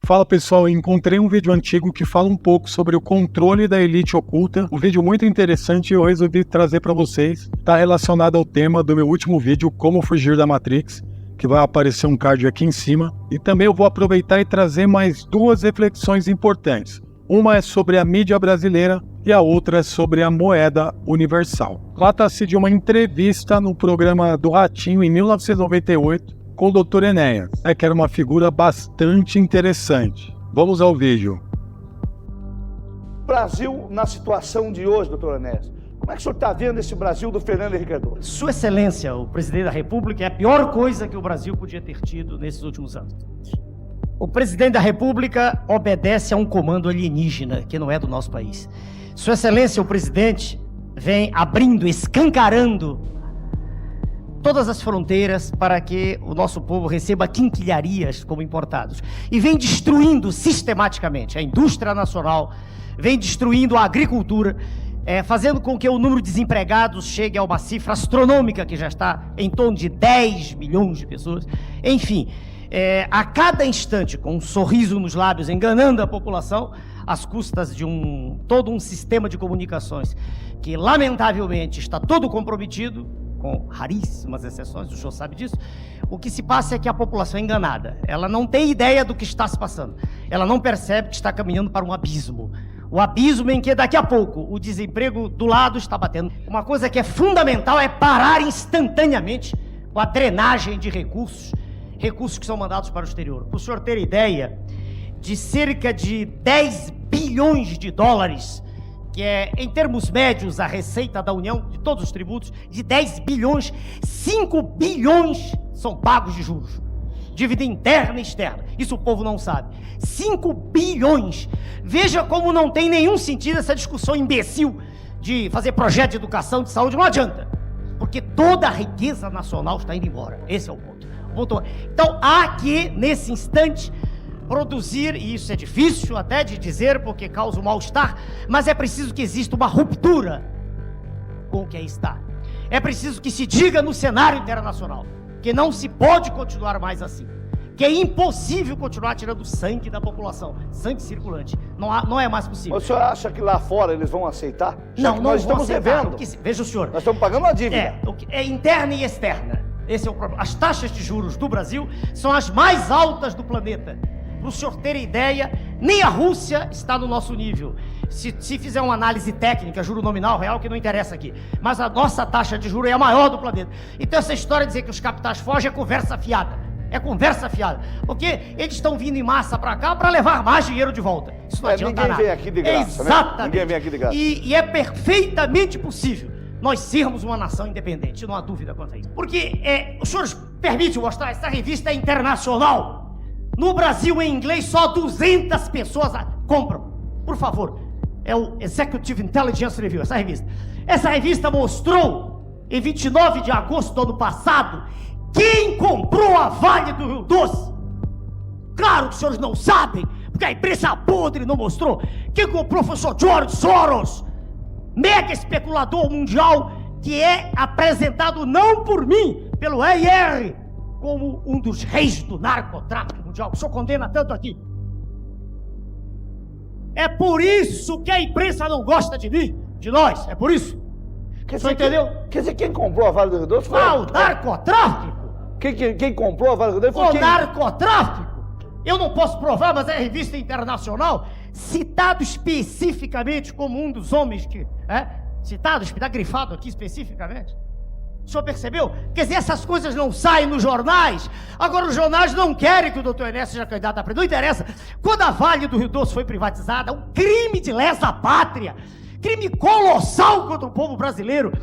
Fala pessoal, encontrei um vídeo antigo que fala um pouco sobre o controle da elite oculta. Um vídeo muito interessante e eu resolvi trazer para vocês. Está relacionado ao tema do meu último vídeo, Como Fugir da Matrix, que vai aparecer um card aqui em cima. E também eu vou aproveitar e trazer mais duas reflexões importantes. Uma é sobre a mídia brasileira e a outra é sobre a moeda universal. Trata-se de uma entrevista no programa do Ratinho em 1998 com o Dr. Enéas, que era uma figura bastante interessante. Vamos ao vídeo. Brasil na situação de hoje, doutor Enéas. Como é que o senhor está vendo esse Brasil do Fernando Henrique Cardoso? Sua Excelência, o presidente da República, é a pior coisa que o Brasil podia ter tido nesses últimos anos. O presidente da República obedece a um comando alienígena, que não é do nosso país. Sua Excelência, o presidente, vem abrindo, escancarando todas as fronteiras para que o nosso povo receba quinquilharias como importados. E vem destruindo sistematicamente a indústria nacional, vem destruindo a agricultura, fazendo com que o número de desempregados chegue a uma cifra astronômica, que já está em torno de 10 milhões de pessoas. Enfim, a cada instante, com um sorriso nos lábios, enganando a população, às custas de todo um sistema de comunicações que, lamentavelmente, está todo comprometido, com raríssimas exceções, o senhor sabe disso. O que se passa é que a população é enganada. Ela não tem ideia do que está se passando. Ela não percebe que está caminhando para um abismo. O abismo em que daqui a pouco o desemprego do lado está batendo. Uma coisa que é fundamental é parar instantaneamente com a drenagem de recursos que são mandados para o exterior. Para o senhor ter ideia, de cerca de 10 bilhões de dólares, que é, em termos médios, a receita da União, de todos os tributos, de 10 bilhões, 5 bilhões são pagos de juros. Dívida interna e externa. Isso o povo não sabe. 5 bilhões. Veja como não tem nenhum sentido essa discussão imbecil de fazer projeto de educação, de saúde. Não adianta. Porque toda a riqueza nacional está indo embora. Esse é o ponto. Então, há que, nesse instante, produzir, e isso é difícil até de dizer porque causa um mal-estar, mas é preciso que exista uma ruptura com o que aí está. É preciso que se diga no cenário internacional que não se pode continuar mais assim, que é impossível continuar tirando sangue da população, sangue circulante. Não é mais possível. O senhor acha que lá fora eles vão aceitar? Não, nós estamos devendo. Veja o senhor. Nós estamos pagando uma dívida. É interna e externa. Esse é o problema. As taxas de juros do Brasil são as mais altas do planeta. Para o senhor ter ideia, nem a Rússia está no nosso nível. Se fizer uma análise técnica, juro nominal, real, que não interessa aqui. Mas a nossa taxa de juros é a maior do planeta. Então essa história de dizer que os capitais fogem é conversa fiada. É conversa fiada. Porque eles estão vindo em massa para cá para levar mais dinheiro de volta. Isso não adianta nada. Ninguém vem aqui de graça, exatamente. Né? Ninguém vem aqui de graça. E é perfeitamente possível nós sermos uma nação independente, não há dúvida quanto a isso. Porque, os senhores permitem mostrar, essa revista é internacional. No Brasil, em inglês, só 200 pessoas compram. Por favor, é o Executive Intelligence Review, essa revista. Essa revista mostrou, em 29 de agosto do ano passado, quem comprou a Vale do Rio Doce. Claro que os senhores não sabem, porque a imprensa podre não mostrou. Quem comprou foi o Sr. George Soros, mega especulador mundial, que é apresentado não por mim, pelo EIR, como um dos reis do narcotráfico mundial. O senhor condena tanto aqui. É por isso que a imprensa não gosta de mim, de nós, é por isso. Quer dizer, entendeu? Quer dizer, quem comprou a Vale do Rio Doce foi... o narcotráfico. Quem comprou a Vale do Rio Doce foi quem? O narcotráfico. Eu não posso provar, mas é revista internacional, citado especificamente como um dos homens que... citado, está grifado aqui especificamente. O senhor percebeu? Quer dizer, essas coisas não saem nos jornais. Agora os jornais não querem que o doutor Enéas seja candidato a presidente. Não interessa. Quando a Vale do Rio Doce foi privatizada, um crime de lesa pátria, crime colossal contra o povo brasileiro.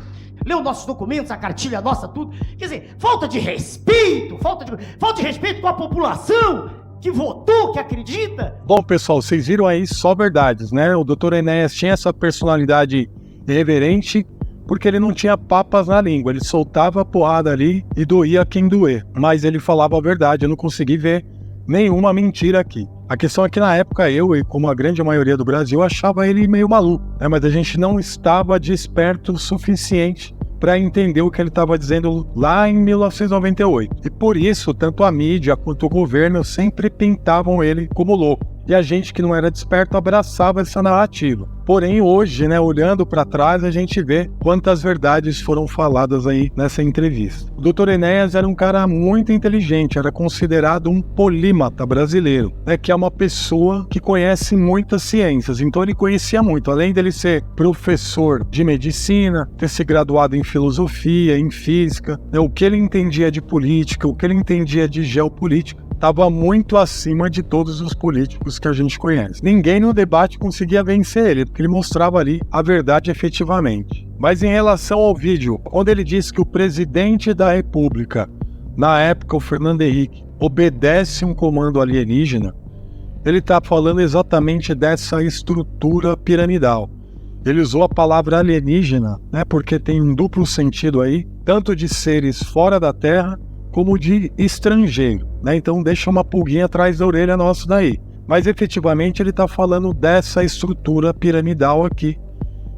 Leu nossos documentos, a cartilha nossa, tudo. Quer dizer, falta de respeito, falta de respeito com a população que votou, que acredita. Bom, pessoal, vocês viram aí só verdades, né? O doutor Enéas tinha essa personalidade irreverente, porque ele não tinha papas na língua, ele soltava a porrada ali e doía quem doer, mas ele falava a verdade, eu não consegui ver nenhuma mentira aqui. A questão é que na época eu, e como a grande maioria do Brasil, achava ele meio maluco, né? Mas a gente não estava desperto o suficiente para entender o que ele estava dizendo lá em 1998. E por isso, tanto a mídia quanto o governo sempre pintavam ele como louco. E a gente que não era desperto abraçava essa narrativa. Porém, hoje, olhando para trás, a gente vê quantas verdades foram faladas aí nessa entrevista. O Dr. Enéas era um cara muito inteligente, era considerado um polímata brasileiro, que é uma pessoa que conhece muitas ciências. Então ele conhecia muito, além dele ser professor de medicina, ter se graduado em filosofia, em física, o que ele entendia de política, o que ele entendia de geopolítica, estava muito acima de todos os políticos que a gente conhece. Ninguém no debate conseguia vencer ele, porque ele mostrava ali a verdade efetivamente. Mas em relação ao vídeo, quando ele disse que o presidente da República, na época o Fernando Henrique, obedece um comando alienígena, ele está falando exatamente dessa estrutura piramidal. Ele usou a palavra alienígena, porque tem um duplo sentido aí, tanto de seres fora da Terra, como de estrangeiro, Então deixa uma pulguinha atrás da orelha nossa daí. Mas efetivamente ele está falando dessa estrutura piramidal aqui,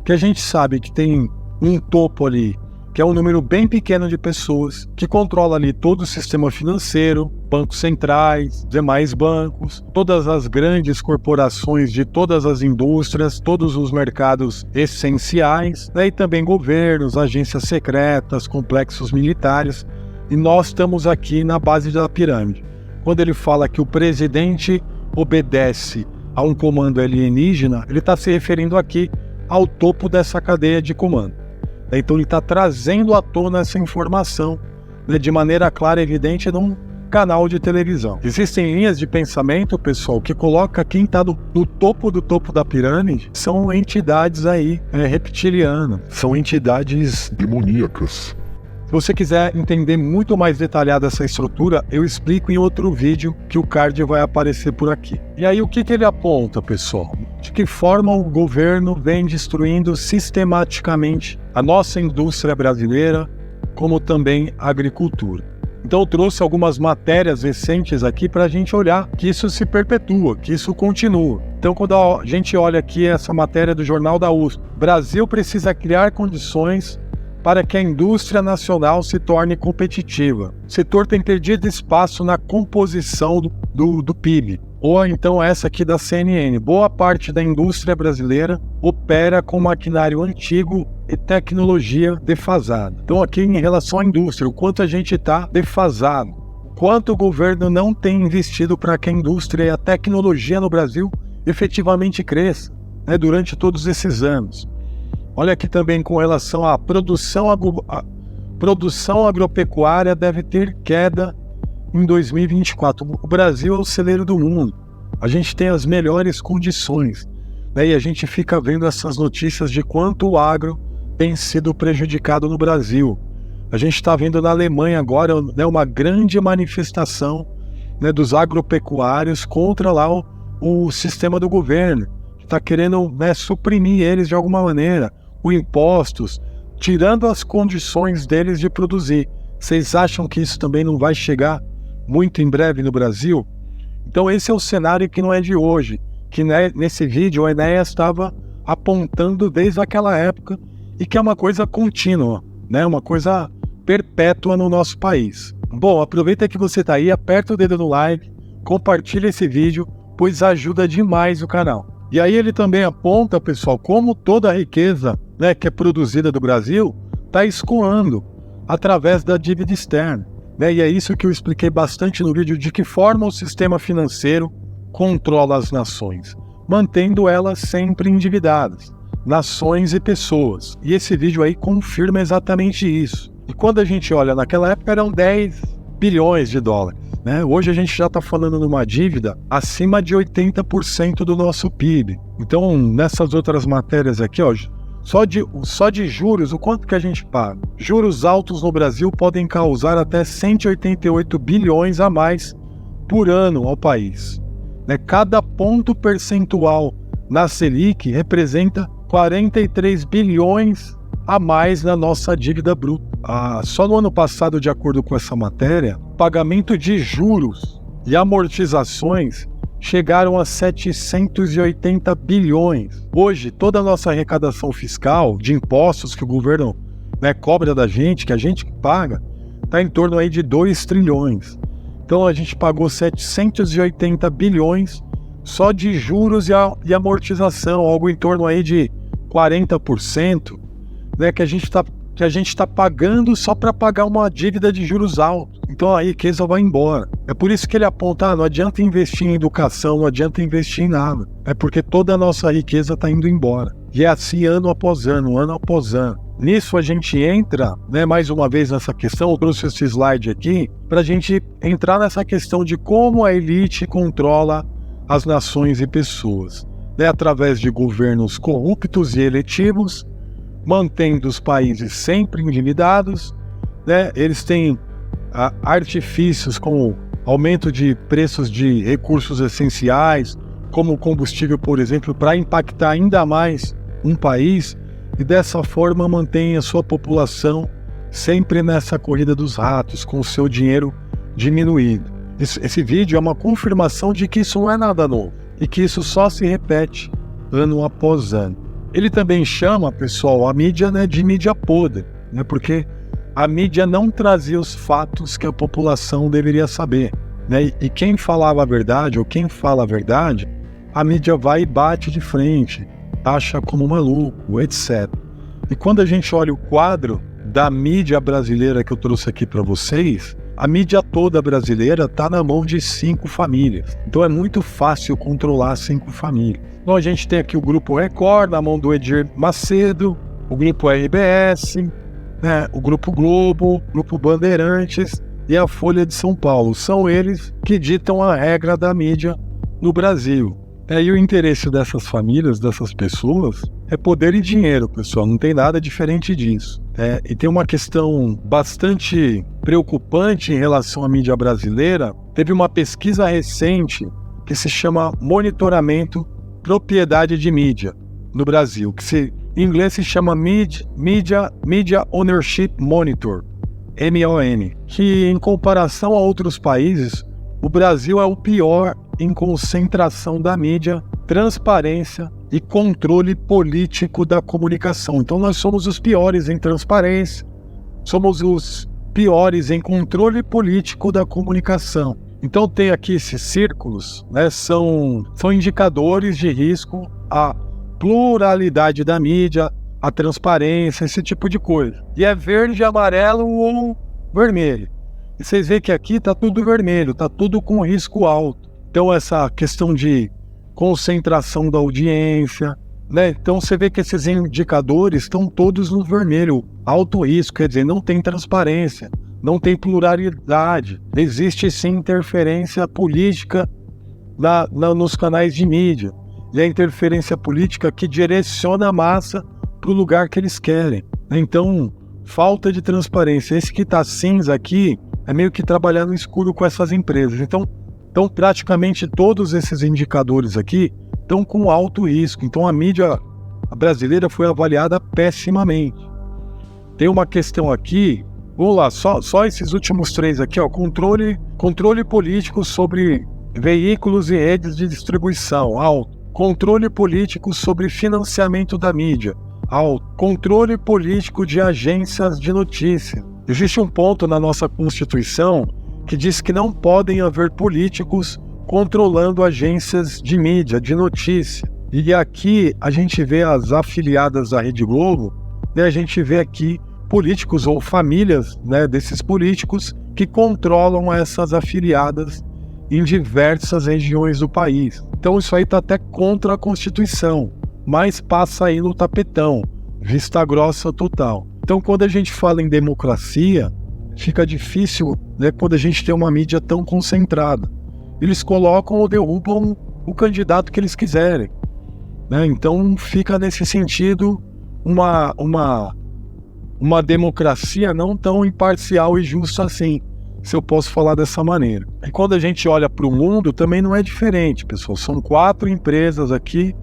que a gente sabe que tem um topo ali, que é um número bem pequeno de pessoas, que controla ali todo o sistema financeiro, bancos centrais, demais bancos, todas as grandes corporações de todas as indústrias, todos os mercados essenciais, e também governos, agências secretas, complexos militares. E nós estamos aqui na base da pirâmide. Quando ele fala que o presidente obedece a um comando alienígena, ele está se referindo aqui ao topo dessa cadeia de comando. Então ele está trazendo à tona essa informação, de maneira clara e evidente num canal de televisão. Existem linhas de pensamento, pessoal, que coloca quem está no topo da pirâmide são entidades aí reptilianas, são entidades demoníacas. Se você quiser entender muito mais detalhada essa estrutura, eu explico em outro vídeo que o card vai aparecer por aqui. E aí o que ele aponta, pessoal? De que forma o governo vem destruindo sistematicamente a nossa indústria brasileira, como também a agricultura. Então eu trouxe algumas matérias recentes aqui para a gente olhar que isso se perpetua, que isso continua. Então quando a gente olha aqui essa matéria do Jornal da USP, Brasil precisa criar condições para que a indústria nacional se torne competitiva. O setor tem perdido espaço na composição do PIB. Ou então essa aqui da CNN. Boa parte da indústria brasileira opera com maquinário antigo e tecnologia defasada. Então aqui em relação à indústria, o quanto a gente está defasado. Quanto o governo não tem investido para que a indústria e a tecnologia no Brasil efetivamente cresça, durante todos esses anos. Olha aqui também com relação à produção agropecuária deve ter queda em 2024. O Brasil é o celeiro do mundo. A gente tem as melhores condições. E a gente fica vendo essas notícias de quanto o agro tem sido prejudicado no Brasil. A gente está vendo na Alemanha agora uma grande manifestação dos agropecuários contra lá o sistema do governo, que está querendo suprimir eles de alguma maneira. Com impostos, tirando as condições deles de produzir. Vocês acham que isso também não vai chegar muito em breve no Brasil? Então esse é o cenário que não é de hoje, que nesse vídeo o Enéas estava apontando desde aquela época e que é uma coisa contínua, uma coisa perpétua no nosso país. Bom, aproveita que você está aí, aperta o dedo no like, compartilha esse vídeo, pois ajuda demais o canal. E aí ele também aponta, pessoal, como toda a riqueza que é produzida do Brasil está escoando através da dívida externa. E é isso que eu expliquei bastante no vídeo, de que forma o sistema financeiro controla as nações, mantendo elas sempre endividadas, nações e pessoas. E esse vídeo aí confirma exatamente isso. E quando a gente olha, naquela época eram 10 bilhões de dólares. Hoje a gente já está falando numa dívida acima de 80% do nosso PIB. Então, nessas outras matérias aqui, só de juros, o quanto que a gente paga? Juros altos no Brasil podem causar até 188 bilhões a mais por ano ao país. Cada ponto percentual na Selic representa 43 bilhões a mais na nossa dívida bruta. Só no ano passado, de acordo com essa matéria, o pagamento de juros e amortizações chegaram a 780 bilhões. Hoje, toda a nossa arrecadação fiscal de impostos que o governo né, cobra da gente, que a gente paga, está em torno aí de 2 trilhões. Então a gente pagou 780 bilhões só de juros e amortização, algo em torno aí de 40%, né, que a gente está pagando só para pagar uma dívida de juros altos. Então a riqueza vai embora. É por isso que ele aponta, não adianta investir em educação, não adianta investir em nada. É porque toda a nossa riqueza está indo embora. E é assim ano após ano, ano após ano. Nisso a gente entra, né, mais uma vez nessa questão, eu trouxe esse slide aqui, para a gente entrar nessa questão de como a elite controla as nações e pessoas, né, através de governos corruptos e eletivos, mantendo os países sempre endividados, né, eles têm artifícios como aumento de preços de recursos essenciais, como o combustível, por exemplo, para impactar ainda mais um país, e dessa forma mantém a sua população sempre nessa corrida dos ratos, com o seu dinheiro diminuído. Esse vídeo é uma confirmação de que isso não é nada novo, e que isso só se repete ano após ano. Ele também chama, pessoal, a mídia, né, de mídia podre, né, porque a mídia não trazia os fatos que a população deveria saber, né, e quem falava a verdade, ou quem fala a verdade, a mídia vai e bate de frente, taxa como maluco, etc. E quando a gente olha o quadro da mídia brasileira que eu trouxe aqui para vocês, a mídia toda brasileira está na mão de 5 famílias. Então é muito fácil controlar 5 famílias. Então a gente tem aqui o Grupo Record, na mão do Edir Macedo, o Grupo RBS, né, o Grupo Globo, o Grupo Bandeirantes e a Folha de São Paulo. São eles que ditam a regra da mídia no Brasil. E o interesse dessas famílias, dessas pessoas, é poder e dinheiro, pessoal. Não tem nada diferente disso. E tem uma questão bastante preocupante em relação à mídia brasileira. Teve uma pesquisa recente que se chama Monitoramento Propriedade de Mídia no Brasil, que em inglês se chama Media Ownership Monitor, MON, que em comparação a outros países, o Brasil é o pior em concentração da mídia, transparência e controle político da comunicação. Então nós somos os piores em transparência, somos os piores em controle político da comunicação. Então tem aqui esses círculos, né, são indicadores de risco à pluralidade da mídia, à transparência, esse tipo de coisa. E é verde, amarelo ou vermelho. E vocês veem que aqui está tudo vermelho, está tudo com risco alto. Então essa questão de concentração da audiência, né? Então você vê que esses indicadores estão todos no vermelho, alto risco, quer dizer, não tem transparência, não tem pluralidade, existe sim interferência política nos canais de mídia, e a interferência política que direciona a massa para o lugar que eles querem. Então, falta de transparência. Esse que está cinza aqui é meio que trabalhar no escuro com essas empresas. Então praticamente todos esses indicadores aqui estão com alto risco. Então a mídia brasileira foi avaliada pessimamente. Tem uma questão aqui, vamos lá, só esses últimos 3 aqui, ó, controle político sobre veículos e redes de distribuição, alto. Controle político sobre financiamento da mídia, alto. Controle político de agências de notícia. Existe um ponto na nossa Constituição que diz que não podem haver políticos controlando agências de mídia, de notícia. E aqui a gente vê as afiliadas da Rede Globo, né, a gente vê aqui políticos ou famílias, né, desses políticos que controlam essas afiliadas em diversas regiões do país. Então isso aí está até contra a Constituição, mas passa aí no tapetão, vista grossa total. Então quando a gente fala em democracia, fica difícil, né, quando a gente tem uma mídia tão concentrada. Eles colocam ou derrubam o candidato que eles quiserem, né? Então fica nesse sentido uma democracia não tão imparcial e justa assim, se eu posso falar dessa maneira. E quando a gente olha para o mundo, também não é diferente, pessoal. São 4 empresas aqui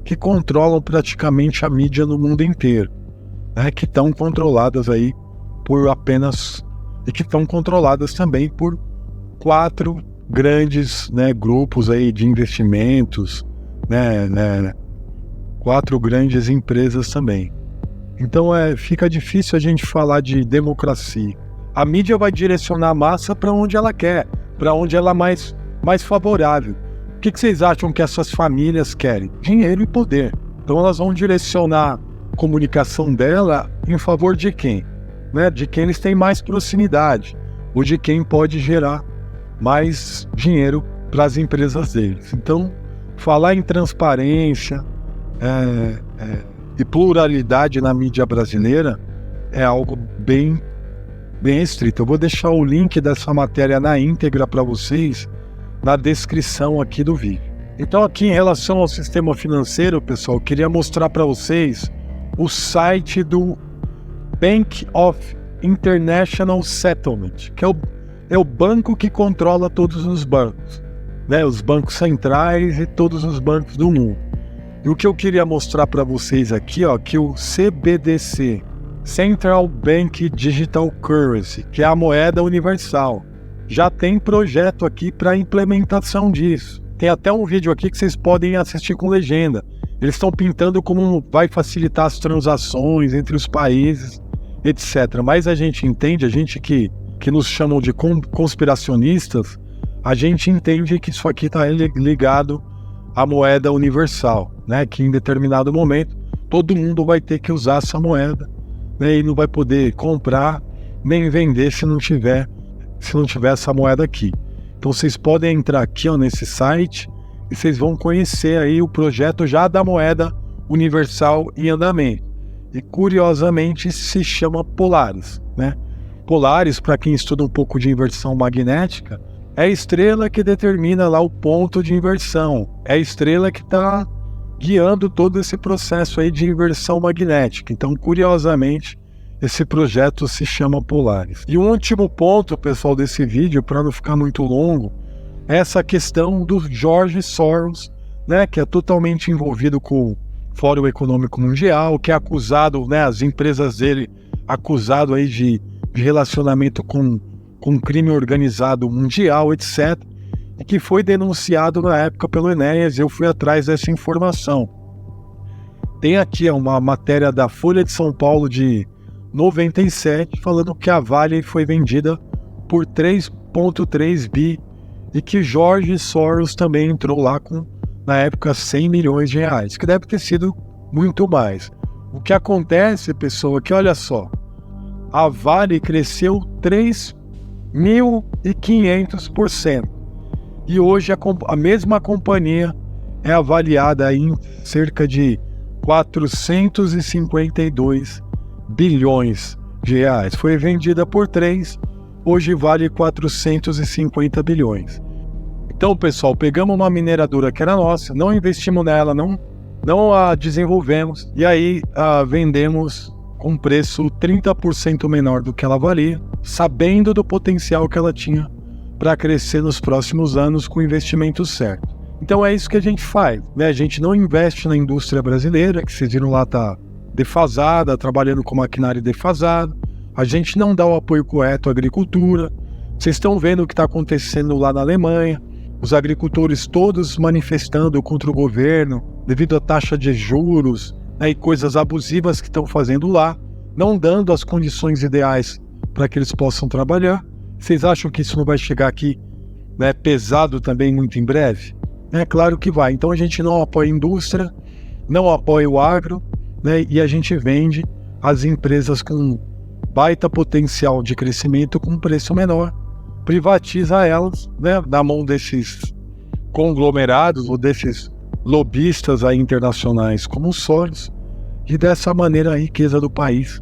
que controlam praticamente a mídia no mundo inteiro, né, que estão controladas aí por apenas... e que estão controladas também por 4 grandes, né, grupos aí de investimentos, né, 4 grandes empresas também. Então fica difícil a gente falar de democracia. A mídia vai direcionar a massa para onde ela quer, para onde ela é mais favorável. O que vocês acham que essas famílias querem? Dinheiro e poder. Então elas vão direcionar a comunicação dela em favor de quem? Né? De quem eles têm mais proximidade, ou de quem pode gerar mais dinheiro para as empresas deles. Então, falar em transparência e pluralidade na mídia brasileira é algo bem restrito. Eu vou deixar o link dessa matéria na íntegra para vocês na descrição aqui do vídeo. Então, aqui em relação ao sistema financeiro, pessoal, eu queria mostrar para vocês o site do Bank of International Settlement, que é o banco que controla todos os bancos, né? Os bancos centrais e todos os bancos do mundo. E o que eu queria mostrar para vocês aqui, que o CBDC, Central Bank Digital Currency, que é a moeda universal, já tem projeto aqui para implementação disso. Tem até um vídeo aqui que vocês podem assistir com legenda. Eles estão pintando como vai facilitar as transações entre os países, etc. Mas a gente entende, a gente que nos chamam de conspiracionistas, a gente entende que isso aqui está ligado à moeda universal, né? Que em determinado momento todo mundo vai ter que usar essa moeda, né? E não vai poder comprar nem vender se não tiver essa moeda aqui. Então vocês podem entrar aqui nesse site e vocês vão conhecer aí o projeto já da moeda universal em andamento. E curiosamente se chama Polaris, né? Polaris, para quem estuda um pouco de inversão magnética, é a estrela que determina lá o ponto de inversão. É a estrela que está guiando todo esse processo aí de inversão magnética. Então, curiosamente, esse projeto se chama Polaris. E um último ponto, pessoal, desse vídeo, para não ficar muito longo, é essa questão do George Soros, né, que é totalmente envolvido com o Fórum Econômico Mundial, que é acusado, né, as empresas dele acusado aí de relacionamento com crime organizado mundial, etc., e que foi denunciado na época pelo Enéas. Eu fui atrás dessa informação. Tem aqui uma matéria da Folha de São Paulo de 97, falando que a Vale foi vendida por 3,3 bi e que George Soros também entrou lá com, na época, 100 milhões de reais, que deve ter sido muito mais. O que acontece, pessoal, é que, olha só, a Vale cresceu 3.500%. E hoje a mesma companhia é avaliada em cerca de 452 bilhões de reais. Foi vendida por 3, hoje vale 450 bilhões. Então, pessoal, pegamos uma mineradora que era nossa, não investimos nela, não a desenvolvemos, e aí vendemos com um preço 30% menor do que ela valia, sabendo do potencial que ela tinha para crescer nos próximos anos com o investimento certo. Então é isso que a gente faz, né? A gente não investe na indústria brasileira, que vocês viram lá está defasada, trabalhando com maquinário defasado. A gente não dá o apoio correto à agricultura. Vocês estão vendo o que está acontecendo lá na Alemanha, os agricultores todos manifestando contra o governo devido à taxa de juros, né, e coisas abusivas que estão fazendo lá, não dando as condições ideais para que eles possam trabalhar. Vocês acham que isso não vai chegar aqui, né, pesado também muito em breve? É claro que vai. Então a gente não apoia a indústria, não apoia o agro, né, e a gente vende as empresas com baita potencial de crescimento com um preço menor, privatiza elas, né, na mão desses conglomerados ou desses lobistas aí internacionais como os Soros, e dessa maneira a riqueza do país,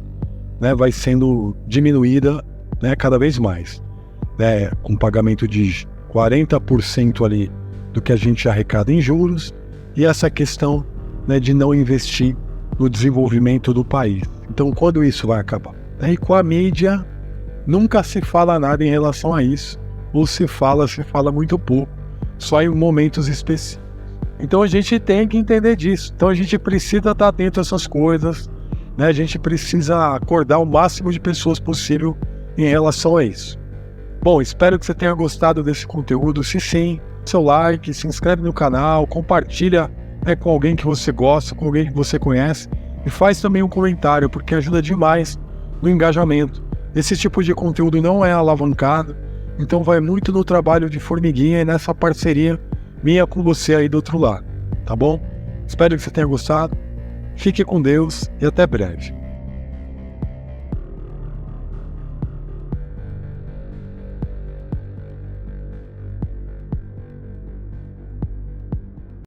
né, vai sendo diminuída, né, cada vez mais, né, com pagamento de 40% ali do que a gente arrecada em juros, e essa questão, né, de não investir no desenvolvimento do país. Então, quando isso vai acabar? E com a mídia nunca se fala nada em relação a isso, ou se fala muito pouco, só em momentos específicos. Então a gente tem que entender disso. Então a gente precisa estar atento a essas coisas, né? A gente precisa acordar o máximo de pessoas possível em relação a isso. Bom, espero que você tenha gostado desse conteúdo. Se sim, seu like, se inscreve no canal, compartilha, né, com alguém que você gosta, com alguém que você conhece. E faz também um comentário, porque ajuda demais no engajamento. Esse tipo de conteúdo não é alavancado, então vai muito no trabalho de formiguinha e nessa parceria minha com você aí do outro lado, tá bom? Espero que você tenha gostado, fique com Deus e até breve.